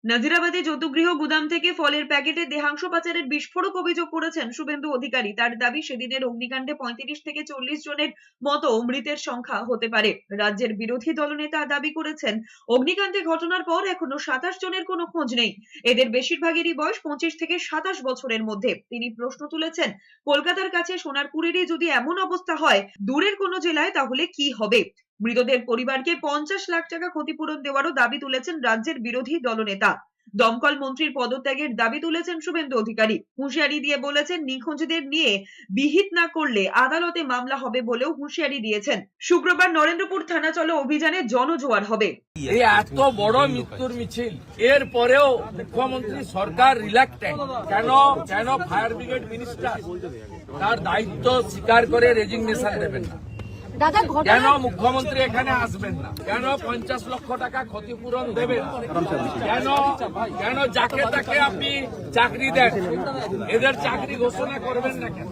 নাজিরাবাদে যৌতুগৃহ গুদাম থেকে ফলের প্যাকেটে দেহাংশ পাচারের বিস্ফোরক অভিযোগ করেছেন শুভেন্দু অধিকারী। তার দাবি, সেদিনের অগ্নিকাণ্ডে 35 থেকে 40 জনের মতো মৃতের সংখ্যা হতে পারে। রাজ্যের বিরোধী দলনেতা দাবি করেছেন, অগ্নিকাণ্ডে ঘটনার পর এখনো 27 জনের কোনো খোঁজ নেই। এদের বেশিরভাগেরই বয়স 25 থেকে 27 বছরের মধ্যে। তিনি প্রশ্ন তুলেছেন, কলকাতার কাছে সোনারপুরেরই যদি এমন অবস্থা হয়, দূরের কোনো জেলায় তাহলে কি হবে? মৃতদের পরিবারকে 50 লাখ টাকা ক্ষতিপূরণ দেওয়ারও দাবি তুলেছেন রাজ্যের বিরোধী দলনেতা। দমকল মন্ত্রীর পদত্যাগের দাবি তুলেছেন শুভেন্দু অধিকারী। হুঁশিয়ারি দিয়ে বলেছেন, নিখোঁজদের নিয়ে বিহিত না করলে আদালতে মামলা হবে বলেও হুঁশিয়ারি দিয়েছেন। শুক্রবার নরেন্দ্রপুর থানা চলো অভিযানে জনজোয়ার হবে। এই এত বড় মৃত্যুর মিছিল এর পরেও মুখ্যমন্ত্রী সরকার রিল্যাক্টেন্ট কেন ফায়ার ব্রিগেড মিনিস্টার তার দায়িত্ব স্বীকার করে রেজিগনেশন দেবেন না? কেন মুখ্যমন্ত্রী এখানে আসবেন না? কেন 50 লক্ষ টাকা ক্ষতিপূরণ দেবেন? কেন যাকে তাকে আপনি চাকরি দেন? এদের চাকরি ঘোষণা করবেন না কেন?